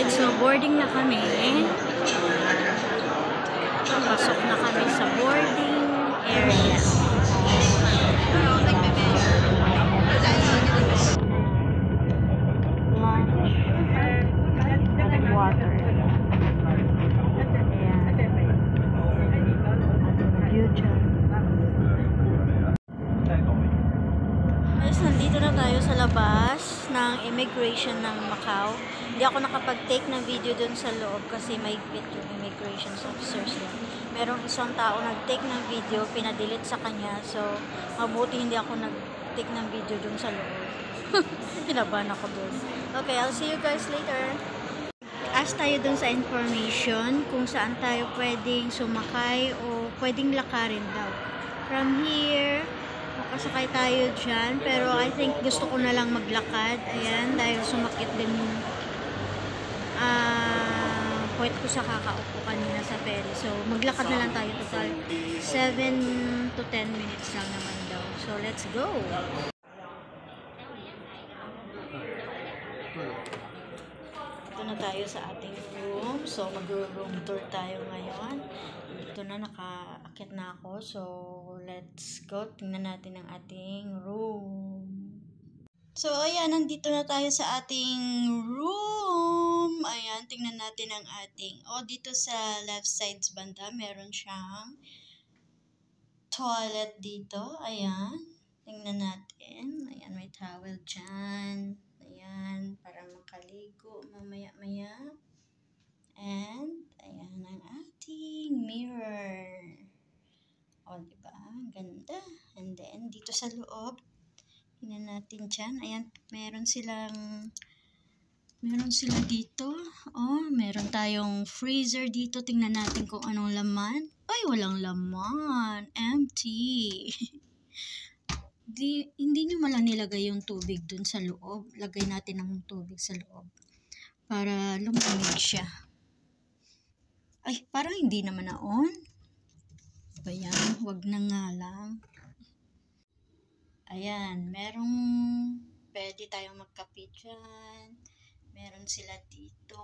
Alright, so boarding na kami. Pasok na kami sa boarding area. Water. Guys, nandito na tayo sa labas ng immigration ng Macau. Hindi ako nakapag-take ng video dun sa loob kasi mahigpit yung immigration officers lang. Merong isang tao nag-take ng video, pinadelete sa kanya. So, mabuti hindi ako nag-take ng video dun sa loob. Pinaban ako dun. Okay, I'll see you guys later. Ask tayo dun sa information kung saan tayo pwedeng sumakay o pwedeng lakarin daw. From here, makasakay tayo dyan. Pero I think gusto ko na lang maglakad. Ayan, dahil sumakit din puwet ko sa kakaupo kanina sa ferry. So, maglakad na lang tayo. Total 7 to 10 minutes lang naman daw. So, let's go! Ito na tayo sa ating room. So, mag-room tour tayo ngayon. Ito na, naka-akit na ako. So, let's go. Tingnan natin ang ating room. So, ayan, nandito na tayo sa ating room. Ayan, tingnan natin ang ating, dito sa left side banda, meron siyang toilet dito. Ayan, tingnan natin. Ayan, may towel dyan. Ayan, para makaligo mamaya-maya. And, ayan ang ating mirror. Diba? Ganda. And then, dito sa loob, tingnan natin dyan. Ayan, meron sila dito. Meron tayong freezer dito. Tingnan natin kung anong laman. Ay, walang laman. Empty. Hindi nyo malang nilagay yung tubig dun sa loob. Lagay natin ng tubig sa loob para lumamig siya. Ay, parang hindi naman na-on. Ayan, wag na nga lang. Ayan, pwede tayong magkape dyan. Meron sila dito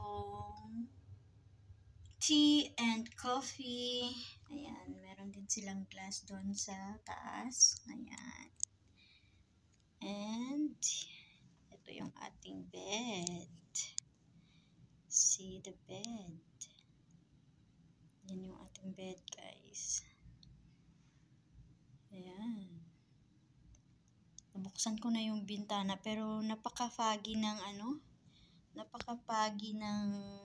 tea and coffee. Ayan, meron din silang glass doon sa taas. Ayan. And, ito yung ating bed. See the bed. Yan yung ating bed, guys. Ayan. Nabuksan ko na yung bintana pero napaka-foggy ng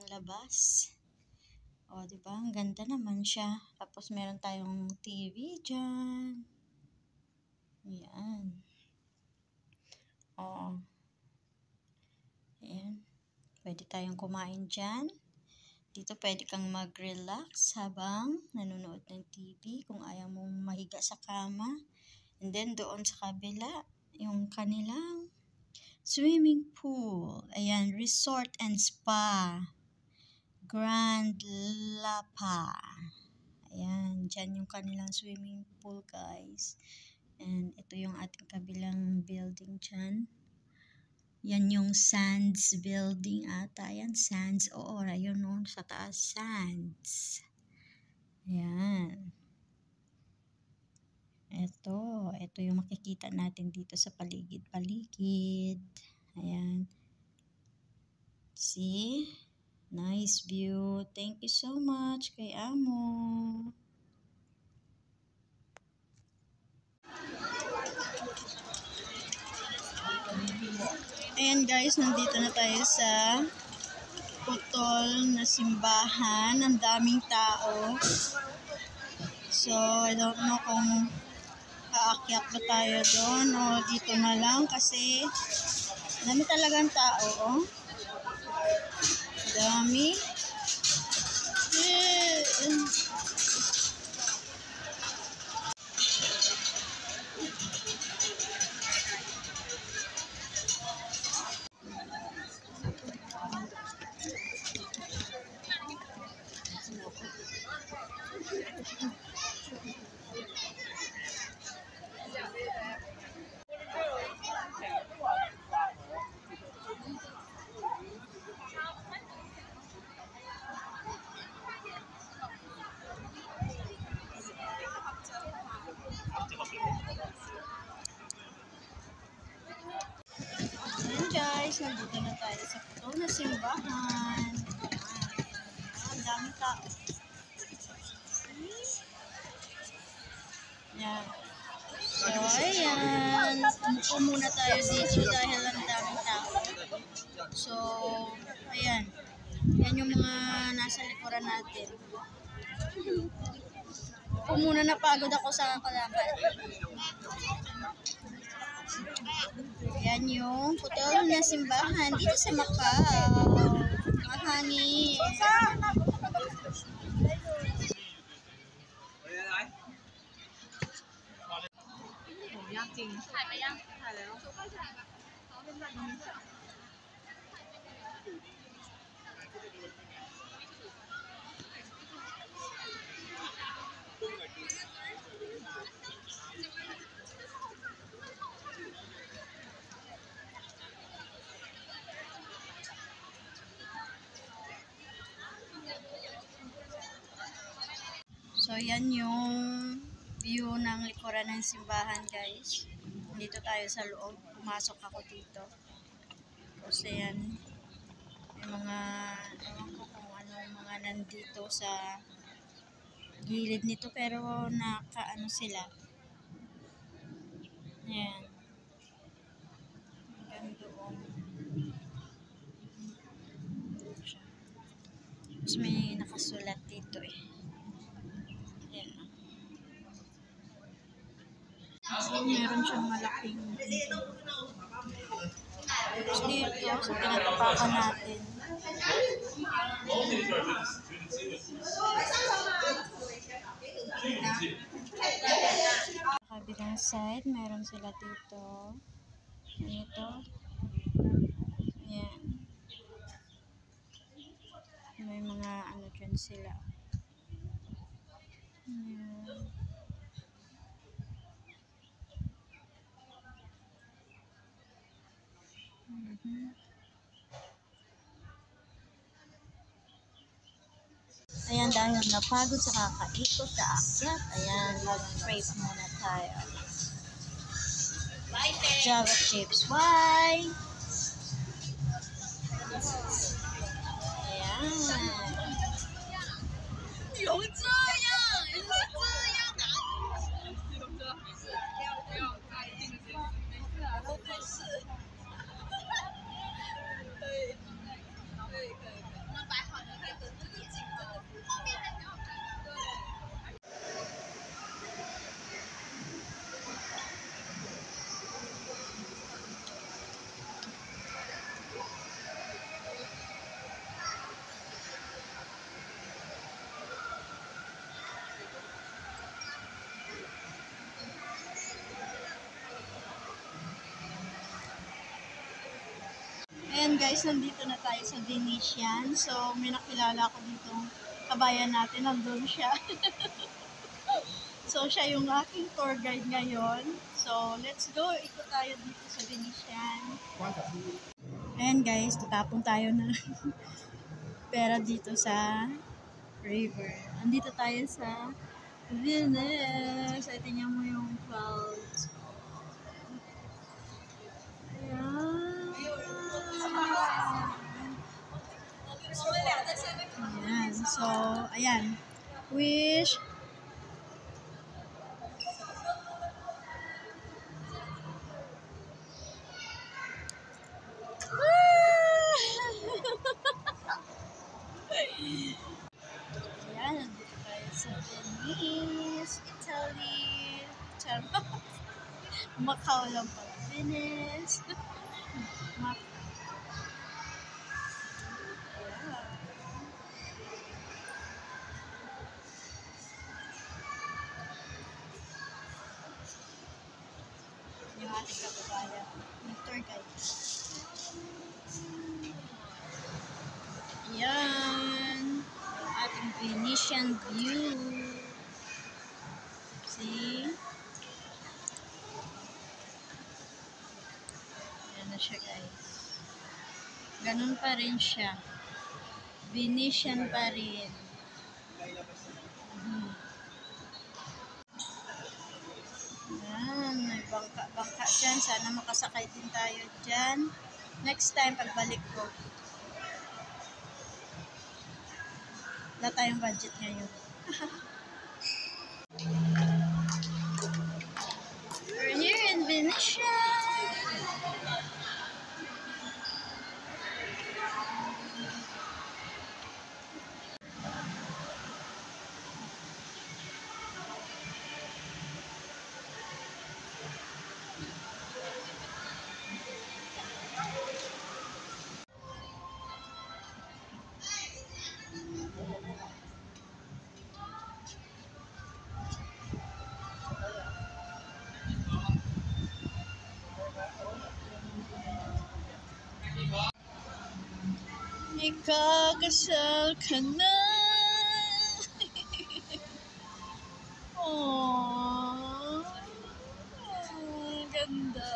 labas. Diba? Ang ganda naman siya. Tapos meron tayong TV dyan. Ayan. Ayan. Pwede tayong kumain dyan. Dito pwede kang mag-relax habang nanonood ng TV kung ayaw mong mahiga sa kama. And then doon sa kabila, yung kanilang swimming pool. Ayan, resort and spa. Grand Lapa. Ayan, dyan yung kanilang swimming pool, guys. And ito yung ating kabilang building dyan. Yan yung Sands building ata. Yan, Sands. Ayun no, sa taas, Sands. Ayan. Ito yung makikita natin dito sa paligid-paligid. Ayan. See? Nice view. Thank you so much kay Amo. Ayan guys, nandito na tayo sa putol na simbahan. Ang daming tao. So, I don't know kung aakyat ba tayo doon o dito na lang kasi dami talagang tao. Dami. guys, nandito na tayo sa puto na simbahan. Ang dami tao. Yan. So, ayan. Umupo muna tayo dito dahil ang daming tao. So, ayan. Yan yung mga nasa likuran natin. Upo muna, napagod ako sa kalakad. Yan yung putol na simbahan dito sa Macau. Mahangin. So, yan yung view ng likuran ng simbahan, guys. Dito tayo sa loob. Pumasok ako dito. Kasi yan, may mga, ewan ko kung anong mga nandito sa gilid nito, pero nakaano sila. Yan. Hanggang doon. Tapos may nakasulat dito eh. Yan. So, meron siyang malaking tapos dito, sa tinatapakan natin. Sa kabilang side, meron sila dito. Ito. Ayan. May mga ano dyan sila. Ayan. Ayan, dahil napagod sa kakaikot sa akyat, ayan, mag-pray muna tayo. Java chips, why? Ayan. 有这样，有这样啊！不要太定心，没事啊，都没事。可以，可以。我们摆好了，可以等着自己的，后面还比较看。对。Ayan guys, nandito na tayo sa Venetian. So, may nakilala ko dito. Kabayan natin, nandun siya. So, siya yung aking tour guide ngayon. So, let's go. Ikot tayo dito sa Venetian. Ayan guys, tatapon tayo na pera dito sa river. Andito tayo sa Venice. Ay, tingnan mo yung clouds. Ayan. Ayan. So, ayan. Wish. Ayan, nandito tayo sa Venice, Italy. Charot. Macau lang pala. Venice. Macau. Yung ating kababayan, yung tour guide. Yan. Yung ating Venetian view. See? Yan na siya guys. Ganun pa rin siya. Venetian pa rin. Yan, may bangka-bangka dyan. Sana makasakay din tayo dyan. Next time, pagbalik ko. Wala tayong budget ngayon. We're here in Venetia. Ikakasal ka na. Aww. Ganda.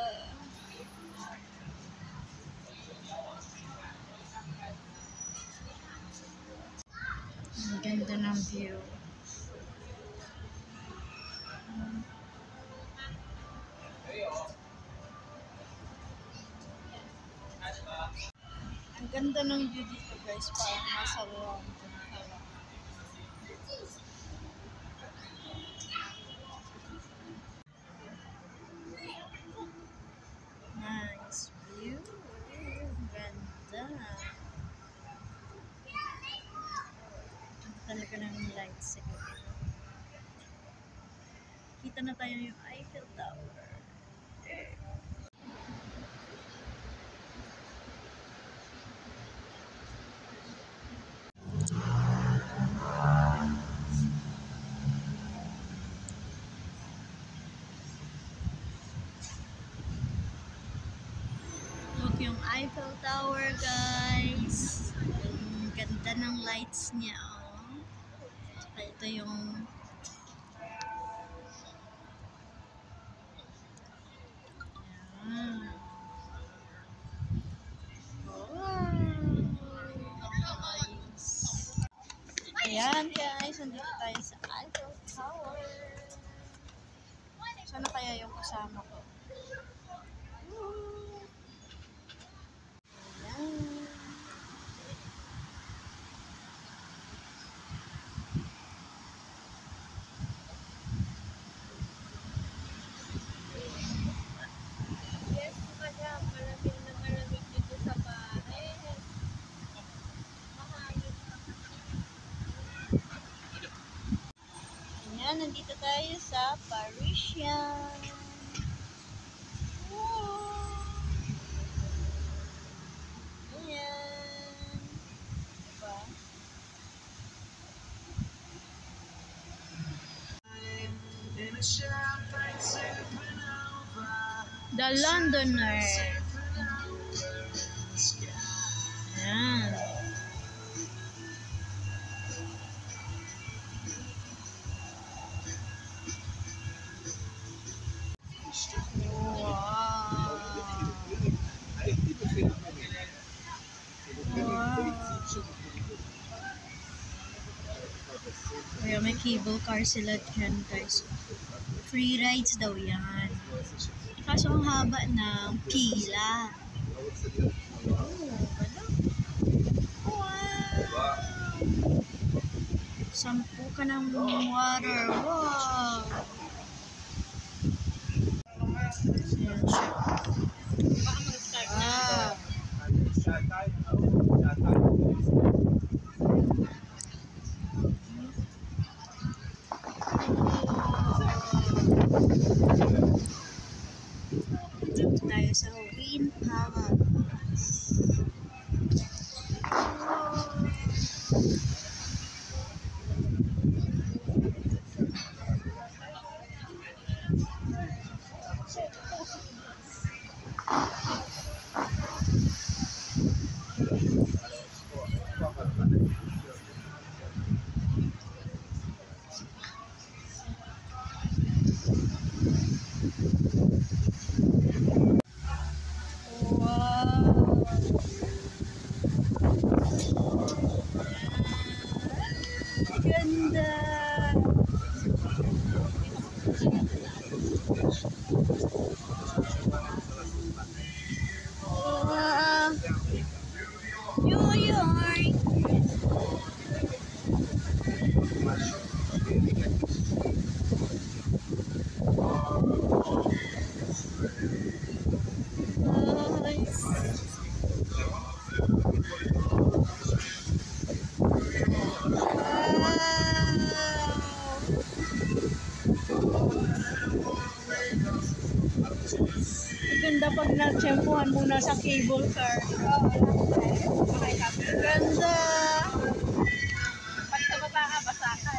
Ang ganda ng view. Ang ganda ng view dito guys, parang nasa London ka lang. Nice view. Ganda. Talaga ng lights. Kita na tayo yung Eiffel Tower. Look yung Eiffel Tower guys. Ang ganda ng lights niya. Oh. Saka ito yung ayan guys, nandito tayo sa Eiffel Tower. Sana kaya yung kasama ko? Ayan. Yes, madam. Malamig na malamig dito sa bahay. Mahangin. Ayan, nandito tayo sa Parisian. Wow. Ayan. Diba? The Londoner. Ayan. Kaya may cable car sila dyan guys. Free rides daw yan. Kaso ang haba ng pila. Wow! 10 ka ng water. Wow! Ayan siya. Ah. Dito tayo sa Wynn Palace. Wow! nagtsempuhan muna sa cable car. Ganda! Pag sa baba ka, basa ka.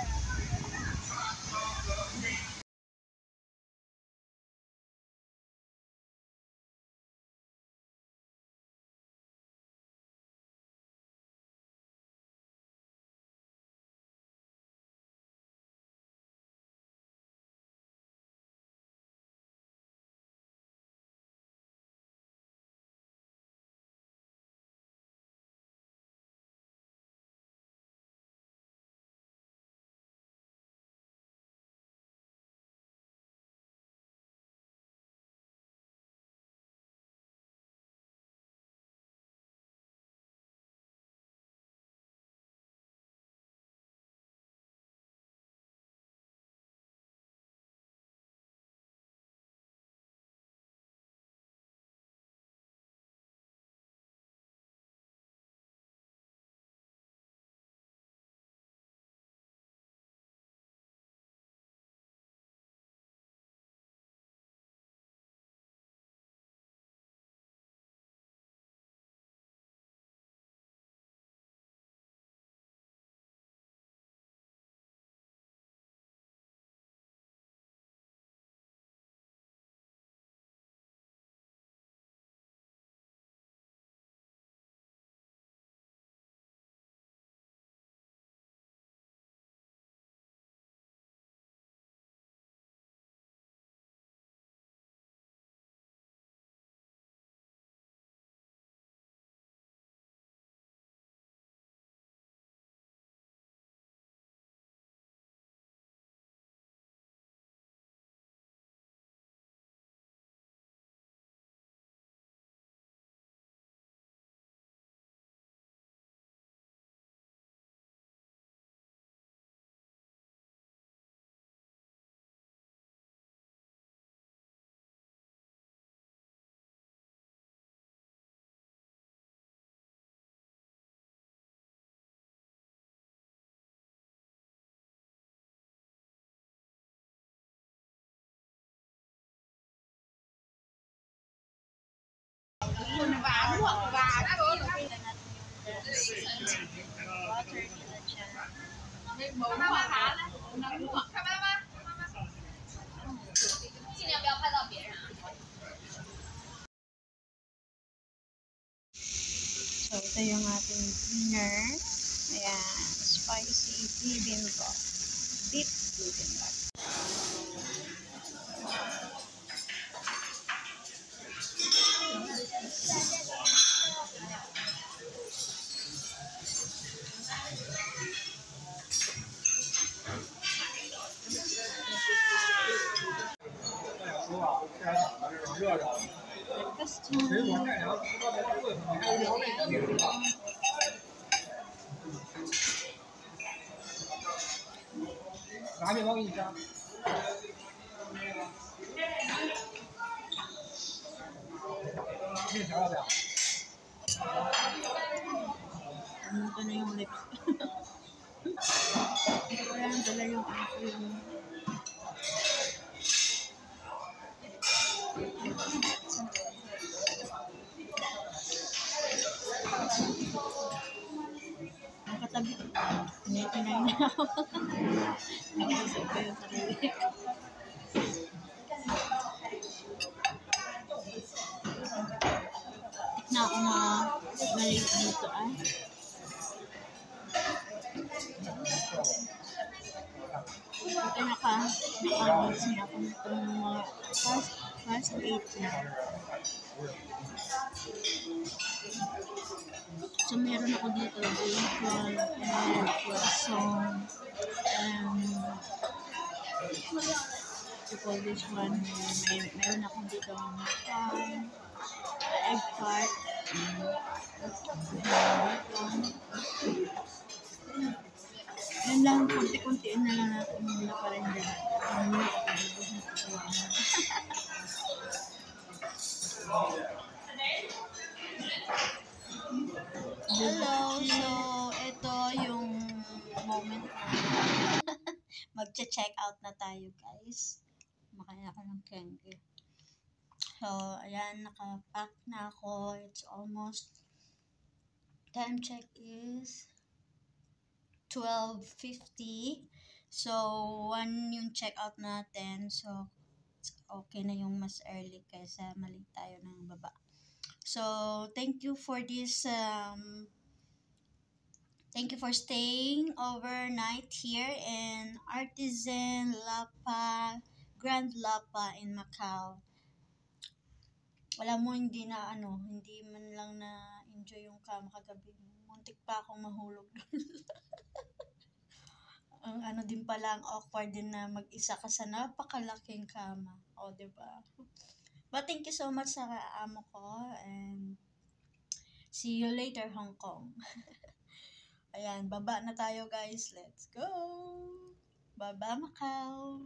Water nila dyan. So, ito yung ating dinner. Ayan, spicy bibimbap. Beef bibimbap. Breakfast time. 拿面包给你加。面条要不要？ Ito na yung lips. Wala nang dala yung aking. Ang katabi. Tinay na ako. Nakusap ko yung sarili. Na ako maliit dito ay. Ito naka-reach niya ako nitong mga past 8 na. So, meron ako dito bacon and croissant and to call this one, meron ako dito ham, egg tart, bacon. Yan lang, kunti-kuntiin na lang natin muna pa rin din. Hello! So, ito yung moment na magche-check out na tayo, guys. Makain ako ng candy. So, ayan, nakapack na ako. It's almost, time check is 12:50. So, 1 yung check-out natin. So, okay na yung mas early kaysa mali tayo ng baba. So, thank you for this, thank you for staying overnight here in Artisan Lapa, Grand Lapa in Macau. Alam mo, hindi man lang na enjoy yung kama kagabi. Muntik pa akong mahulog. Ang din pala, ang awkward din na mag-isa ka sa napakalaking kama. O, diba? But thank you so much sa amo ko, and see you later, Hong Kong. Ayan, baba na tayo guys. Let's go! Baba, Macau!